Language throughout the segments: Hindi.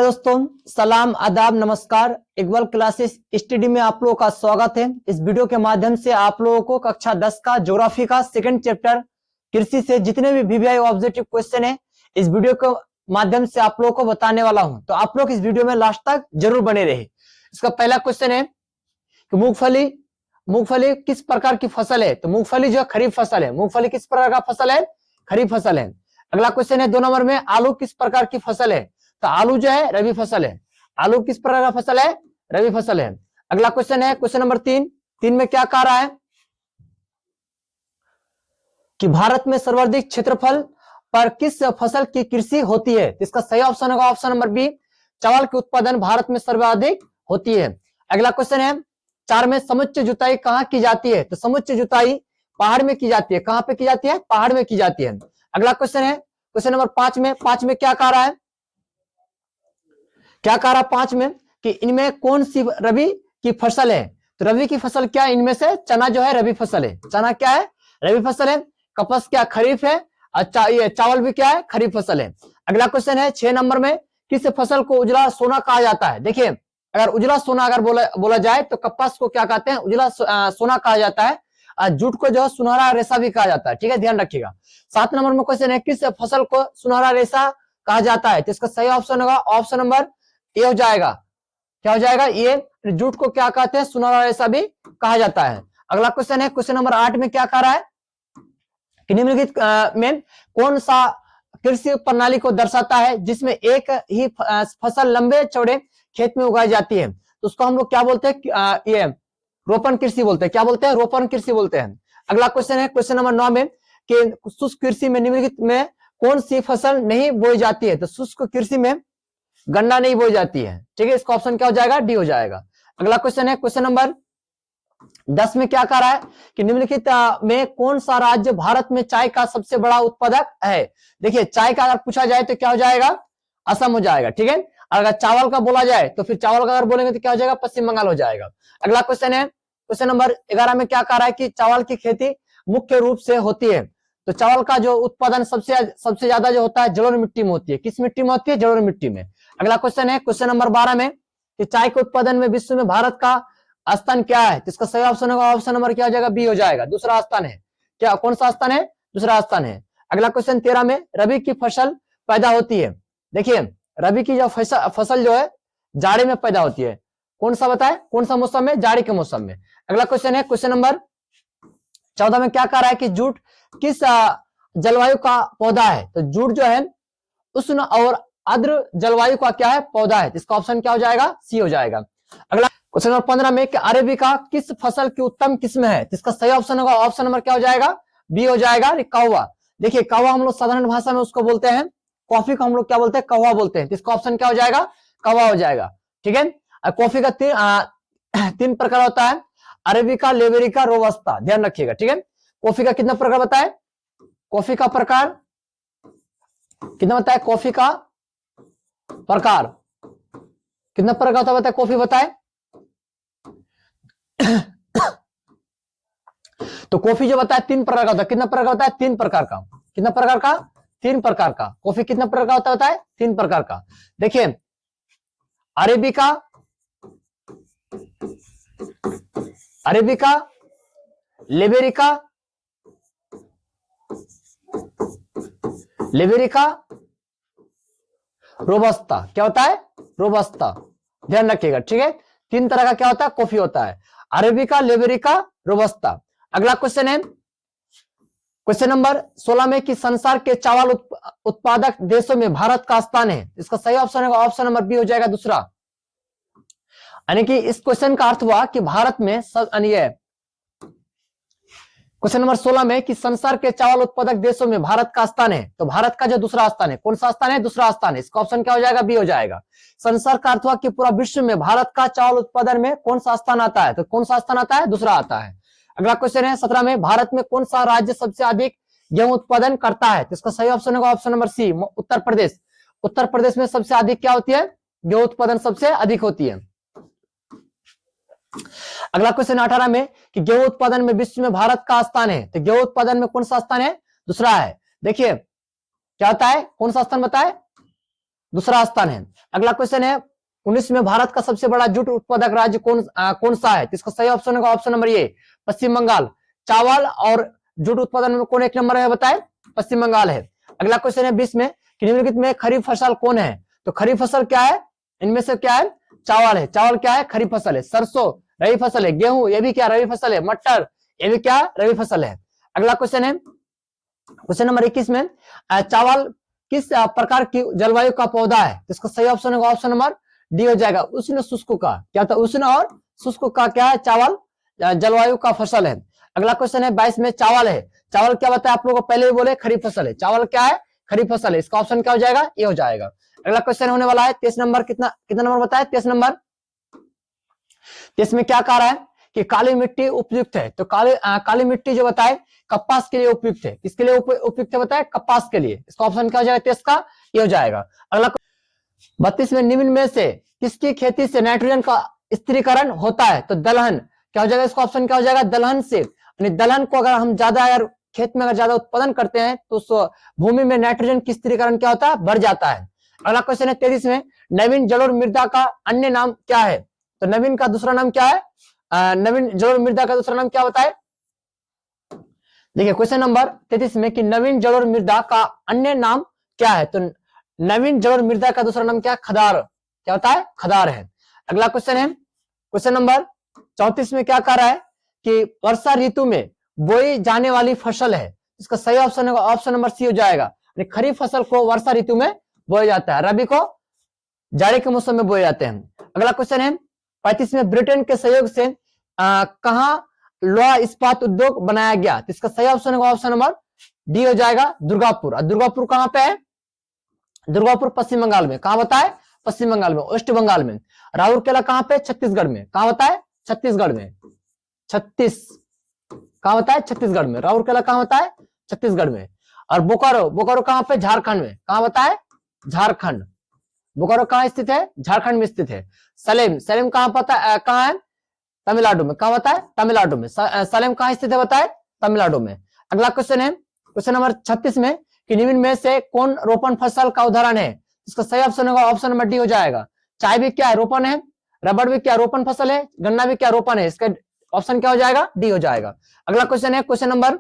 हेलो दोस्तों, सलाम, आदाब, नमस्कार। इकबाल क्लासेस स्टडी में आप लोगों का स्वागत है। इस वीडियो के माध्यम से आप लोगों को कक्षा 10 का ज्योग्राफी का सेकंड चैप्टर कृषि से जितने भी वीवीआई ऑब्जेक्टिव क्वेश्चन है, इस वीडियो के माध्यम से आप लोगों को बताने वाला हूं। तो आप लोग इस वीडियो में लास्ट तक जरूर बने रहे। इसका पहला क्वेश्चन है कि मूंगफली किस प्रकार की फसल है? तो मूंगफली जो खरीफ फसल है। मूंगफली किस प्रकार का फसल है? खरीफ फसल है। अगला क्वेश्चन है 2 नंबर में, आलू किस प्रकार की फसल है? तो आलू जो है रबी फसल है। आलू किस प्रकार का फसल है? रबी फसल है। अगला क्वेश्चन है क्वेश्चन नंबर 3 में क्या कह रहा है कि भारत में सर्वाधिक क्षेत्रफल पर किस फसल की कृषि होती है? तो इसका सही ऑप्शन होगा ऑप्शन नंबर बी, चावल के उत्पादन भारत में सर्वाधिक होती है। अगला क्वेश्चन है 4 में, समुच्चय जुताई कहां की जाती है? तो समुच्चय जुताई पहाड़ में की जाती है। कहां पे की जाती है? पहाड़ में की जाती है। अगला क्वेश्चन है क्वेश्चन नंबर 5 में क्या कह रहा है? क्या कह रहा 5 में कि इनमें कौन सी रबी की फसल है? तो रबी की फसल क्या है? इनमें से चना जो है रबी फसल है। चना क्या है? रबी फसल है। कपास क्या खरीफ है? अच्छा, ये चावल भी क्या है? खरीफ फसल है। अगला क्वेश्चन है 6 नंबर में, किस फसल को उजला सोना कहा जाता है? देखिए, अगर उजला सोना अगर बोला जाए तो कपास को क्या कहते हैं? उजला सोना कहा जाता है। जूट को जो सुनहरा रेशा भी कहा जाता है। ठीक है, ध्यान रखिएगा। 7 नंबर में क्वेश्चन है, किस फसल को सुनहरा रेशा कहा जाता है? तो इसका सही ऑप्शन होगा ऑप्शन नंबर ये हो जाएगा। क्या हो जाएगा? ये जूट को क्या कहते हैं? सुनहरा रेशा भी कहा जाता है। अगला क्वेश्चन है क्वेश्चन नंबर 8 में क्या कह रहा है कि निम्नलिखित में कौन सा कृषि प्रणाली को दर्शाता है जिसमें एक ही फसल लंबे चौड़े खेत में उगाई जाती है? तो उसको हम लोग क्या बोलते हैं? ये रोपण कृषि बोलते हैं। क्या बोलते हैं? रोपण कृषि बोलते हैं। अगला क्वेश्चन है क्वेश्चन नंबर 9 में कि शुष्क कृषि में निम्नलिखित में कौन सी फसल नहीं बोई जाती है? तो शुष्क कृषि में गन्ना नहीं बोई जाती है। ठीक है, इसका ऑप्शन क्या हो जाएगा? डी हो जाएगा। अगला क्वेश्चन है क्वेश्चन नंबर 10 में क्या कह रहा है कि निम्नलिखित में कौन सा राज्य भारत में चाय का सबसे बड़ा उत्पादक है? देखिए, चाय का अगर पूछा जाए तो क्या हो जाएगा? असम हो जाएगा। ठीक है, अगर चावल का बोला जाए तो फिर चावल का अगर बोलेंगे तो क्या हो जाएगा? पश्चिम बंगाल हो जाएगा। अगला क्वेश्चन है क्वेश्चन नंबर 11 में क्या कह रहा है कि चावल की खेती मुख्य रूप से होती है। तो चावल का जो उत्पादन सबसे ज्यादा जो होता है जलोढ़ मिट्टी में होती है। किस मिट्टी में होती है? जलोढ़ मिट्टी में। अगला क्वेश्चन है क्वेश्चन नंबर 12 में कि चाय के उत्पादन में विश्व में भारत का स्थान क्या है? तो इसका सही ऑप्शन होगा ऑप्शन नंबर क्या हो जाएगा? बी हो जाएगा। दूसरा स्थान है। क्या, कौन सा स्थान है? दूसरा स्थान है। अगला क्वेश्चन 13 में, रबी की फसल पैदा होती है। देखिए, रबी की जो फसल जो है जाड़े में पैदा होती है। कौन सा बताए? कौन सा मौसम में? जाड़े के मौसम में। अगला क्वेश्चन है क्वेश्चन नंबर 14 में क्या कह रहा है कि जूट किस जलवायु का पौधा है? तो जूट जो है उष्ण और आर्द्र जलवायु का क्या है? पौधा है। इसका ऑप्शन क्या हो जाएगा? सी हो जाएगा। अगला क्वेश्चन नंबर 15 में कि अरेबिका किस फसल की उत्तम किस्म है? इसका सही ऑप्शन होगा ऑप्शन नंबर क्या हो जाएगा? बी हो जाएगा, कहवा। देखिए, कहवा हम लोग साधारण भाषा में उसको बोलते हैं। कॉफी को हम लोग क्या बोलते हैं? कहवा बोलते हैं। इसका ऑप्शन क्या हो जाएगा? कहवा हो जाएगा। ठीक है, कॉफी का 3 प्रकार होता है, अरेबिका, लेबेरिका, रोबस्ता। ध्यान रखिएगा। ठीक है, कॉफी का कितना प्रकार बताए? कॉफी का प्रकार कितना बताए? कॉफी का प्रकार कितना प्रकार होता है बताए? कॉफी बताए तो कॉफी जो बताया 3 प्रकार का होता है। कितना प्रकार होता है? 3 प्रकार का। कितना प्रकार का? 3 प्रकार का। कॉफी कितना प्रकार का होता है बताए? 3 प्रकार का। देखिए, अरेबिका, अरेबिका, लेबेरिका, लेबेरिका, रोबस्ता। क्या होता है? रोबस्ता। ध्यान रखिएगा। ठीक है, 3 तरह का क्या होता है? कॉफी होता है, अरेबिका, लेबेरिका, रोबस्ता। अगला क्वेश्चन है क्वेश्चन नंबर 16 में कि संसार के चावल उत्पादक देशों में भारत का स्थान है। इसका सही ऑप्शन है ऑप्शन नंबर बी हो जाएगा, दूसरा। यानी कि इस क्वेश्चन का अर्थ हुआ कि भारत में क्वेश्चन नंबर 16 में कि संसार के चावल उत्पादक देशों में भारत का स्थान है। तो भारत का जो दूसरा स्थान है, कौन सा स्थान है? दूसरा स्थान है। इसका ऑप्शन क्या हो जाएगा? बी हो जाएगा। संसार का अर्थ हुआ कि पूरा विश्व में भारत का चावल उत्पादन में कौन सा स्थान आता है? तो कौन सा स्थान आता है? दूसरा आता है। अगला क्वेश्चन है 17 में, भारत में कौन सा राज्य सबसे अधिक गेहूं उत्पादन करता है? तो इसका सही ऑप्शन होगा option number C, Uttar Pradesh. Uttar Pradesh में सबसे अधिक क्या होती है? गेहूं उत्पादन सबसे अधिक होती है। अगला क्वेश्चन 18 में कि गेहूं उत्पादन में विश्व में भारत का स्थान है। तो गेहूं उत्पादन में कौन सा स्थान है? दूसरा है। देखिए, क्या होता है? कौन सा स्थान बताए? दूसरा स्थान है। अगला क्वेश्चन है 19 में भारत का सबसे बड़ा जूट उत्पादक राज्य कौन सा है? इसका सही ऑप्शन होगा ऑप्शन नंबर ए पश्चिम बंगाल। चावल और जूट उत्पादन में कौन एक नंबर है बताए? पश्चिम बंगाल है। अगला क्वेश्चन है 20 में कि निम्नलिखित में खरीफ फसल कौन है? तो खरीफ फसल क्या है? इनमें से क्या है? चावल है। चावल क्या है? खरीफ फसल है। सरसों रबी फसल है। गेहूं ये भी क्या रबी फसल है। मटर ये भी क्या रबी फसल है। अगला क्वेश्चन है क्वेश्चन नंबर 21 में चावल किस प्रकार की जलवायु का पौधा है? इसका सही ऑप्शन होगा ऑप्शन नंबर डी हो जाएगा उष्ण शुष्क का। क्या था? उष्ण और शुष्क का क्या है? चावल जलवायु का फसल है। अगला क्वेश्चन है 22 में चावल है। चावल क्या बताया आप लोगों को पहले ही बोले? खरीफ फसल है। चावल क्या है? खरीफ फसल है। इसका ऑप्शन क्या हो जाएगा? ये हो जाएगा। अगला क्वेश्चन होने वाला है 23 नंबर। कितना नंबर बताया? 23 नंबर। 23 में क्या कह रहा है कि काली मिट्टी उपयुक्त है। तो काली मिट्टी जो बताए कपास के लिए उपयुक्त है। किसके लिए उपयुक्त है बताए? कपास के लिए। इसका ऑप्शन क्या हो जाएगा? 23 का ये हो जाएगा। अगला 32 में निम्न में से किसकी खेती से नाइट्रोजन का स्थिरीकरण होता है? तो दलहन। क्या हो जाएगा? इसका ऑप्शन क्या हो जाएगा? दलहन से। दलहन को अगर हम ज्यादा अगर खेत में अगर ज्यादा उत्पादन करते हैं तो भूमि में नाइट्रोजन की स्थिरीकरण क्या होता है? बढ़ जाता है। अगला क्वेश्चन है 23 में नवीन जलोढ़ मृदा का अन्य नाम क्या है? तो नवीन का दूसरा नाम क्या है? नवीन जलोढ़ मृदा का दूसरा नाम क्या बताए? देखिए क्वेश्चन नंबर 33 में कि नवीन जलोढ़ मृदा का अन्य नाम क्या है? तो नवीन जलोढ़ मृदा का दूसरा नाम क्या है? खदार। क्या होता है? खदार है। अगला क्वेश्चन है क्वेश्चन नंबर 34 में क्या कह रहा है कि वर्षा ऋतु में बोई जाने वाली फसल है। इसका सही ऑप्शन होगा ऑप्शन नंबर सी हो जाएगा। खरीफ फसल को वर्षा ऋतु में बोया जाता है, रबी को जाड़े के मौसम में बोए जाते हैं। अगला क्वेश्चन है 35 में ब्रिटेन के सहयोग से कहां लोहा इस्पात उद्योग बनाया गया? तो इसका सही ऑप्शन होगा ऑप्शन नंबर डी हो जाएगा दुर्गापुर। और दुर्गापुर कहां पे है? दुर्गापुर पश्चिम बंगाल में। कहां बताए? पश्चिम बंगाल में, वेस्ट बंगाल में। राउरकेला कहां पे? छत्तीसगढ़ में। कहां बताए? छत्तीसगढ़ में। कहां बताए? छत्तीसगढ़ में। राउरकेला कहां बताए? छत्तीसगढ़ में। और बोकारो कहां पे? झारखंड में। कहां बताए? झारखंड। बोकारो कहां स्थित है? झारखंड में स्थित है। सलेम कहां पता कहां है? तमिलनाडु में। कहां बताए? तमिलनाडु में। सलेम कहां स्थित है बताए? तमिलनाडु में। अगला क्वेश्चन है क्वेश्चन नंबर 36 में कि निम्न में से कौन रोपण फसल का उदाहरण है? इसका सही ऑप्शन होगा ऑप्शन नंबर डी हो जाएगा। चाय भी क्या है? रोपण है। रबड़ भी क्या रोपण फसल है। गन्ना भी क्या रोपण है। इसका ऑप्शन क्या हो जाएगा? डी हो जाएगा। अगला क्वेश्चन है क्वेश्चन नंबर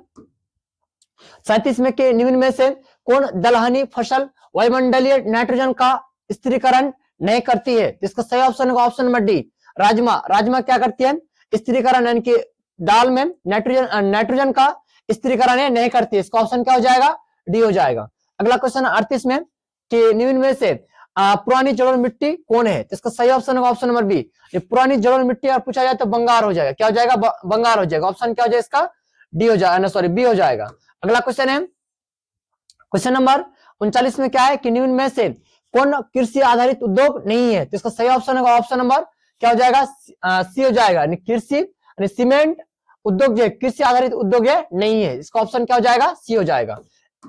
37 में के निम्न में से कौन दलहनी फसल वायुमंडलीय नाइट्रोजन का स्थिरीकरण नहीं करती है? इसका सही ऑप्शन होगा ऑप्शन नंबर डी राजमा क्या करती है? स्थिरीकरण, यानी कि दाल में नाइट्रोजन का स्थिरीकरण नहीं करती है। इसका ऑप्शन क्या हो जाएगा? डी हो जाएगा। अगला क्वेश्चन 38 में कि निम्न में से पुरानी जलोढ़ मिट्टी कौन है? तो इसका सही ऑप्शन होगा ऑप्शन नंबर बी। पुरानी जलोढ़ मिट्टी अगर पूछा जाए तो बंगार हो जाएगा। क्या हो जाएगा? बंगार हो जाएगा। ऑप्शन क्या हो जाएगा इसका? डी हो जाएगा, सॉरी बी हो जाएगा। अगला क्वेश्चन है क्वेश्चन नंबर 39 में क्या है कि निम्न में से कौन कृषि आधारित उद्योग नहीं है? तो इसका सही ऑप्शन होगा ऑप्शन नंबर क्या हो जाएगा? सी हो जाएगा। कृषि सीमेंट उद्योग जो कृषि आधारित उद्योग नहीं है। इसका ऑप्शन क्या हो जाएगा? सी हो जाएगा।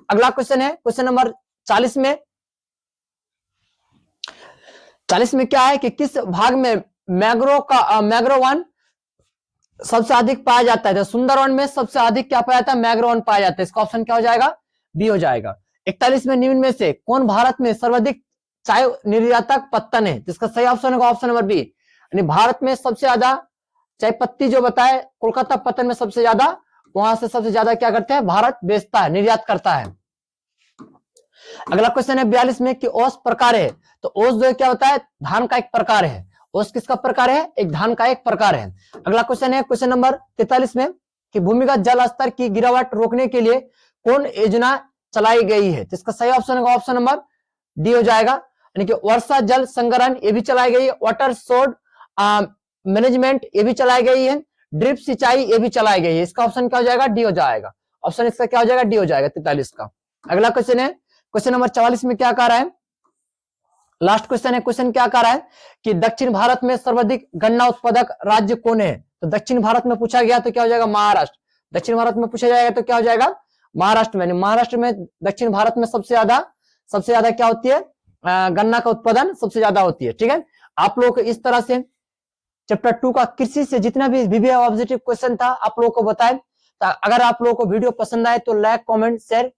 अगला क्वेश्चन है क्वेश्चन नंबर 40 में क्या है कि किस भाग में मैग्रोवन सबसे अधिक पाया जाता है? तो सुंदरवन में सबसे अधिक क्या पाया जाता है? मैग्रोवन पाया जाता है। इसका ऑप्शन क्या हो जाएगा? बी हो जाएगा। 41 में निम्न में से कौन भारत में सर्वाधिक चाय निर्यातक पत्तन है? जिसका सही ऑप्शन होगा ऑप्शन नंबर बी। यानी भारत में सबसे ज्यादा चाय पत्ती जो बताए कोलकाता पत्तन में सबसे ज्यादा, वहां से सबसे ज्यादा क्या करते हैं? भारत बेचता है, निर्यात करता है। अगला क्वेश्चन है 42 में कि ओस प्रकार है। तो ओस जो क्या होता है? धान का एक प्रकार है। ओस किसका प्रकार है? एक धान का एक प्रकार है। अगला क्वेश्चन है क्वेश्चन नंबर 43 में कि भूमिगत जल स्तर की गिरावट रोकने के लिए कौन योजना चलाई गई है? तो इसका सही ऑप्शन होगा ऑप्शन नंबर डी हो जाएगा। यानी कि वर्षा जल संग्रहण ये भी चलाई गई है। वाटर सोर्स मैनेजमेंट ये भी चलाई गई है। ड्रिप सिंचाई ये भी चलाई गई है। इसका ऑप्शन क्या हो जाएगा? डी हो जाएगा। ऑप्शन इसका क्या हो जाएगा? डी हो जाएगा 43 का। अगला क्वेश्चन है क्वेश्चन नंबर 44 में क्या कह रहा है? लास्ट क्वेश्चन है। क्वेश्चन क्या कह रहा है कि दक्षिण भारत में सर्वाधिक गन्ना उत्पादक राज्य कौन है? तो दक्षिण भारत में पूछा गया तो क्या हो जाएगा? महाराष्ट्र। दक्षिण भारत में पूछा जाएगा तो क्या हो जाएगा? महाराष्ट्र में। महाराष्ट्र में दक्षिण भारत में सबसे ज्यादा क्या होती है? गन्ना का उत्पादन सबसे ज्यादा होती है। ठीक है, आप लोग इस तरह से चैप्टर 2 का कृषि से जितना भी ऑब्जेक्टिव क्वेश्चन था आप लोगों को बताएं। अगर आप लोगों को वीडियो पसंद आए तो लाइक, कमेंट, शेयर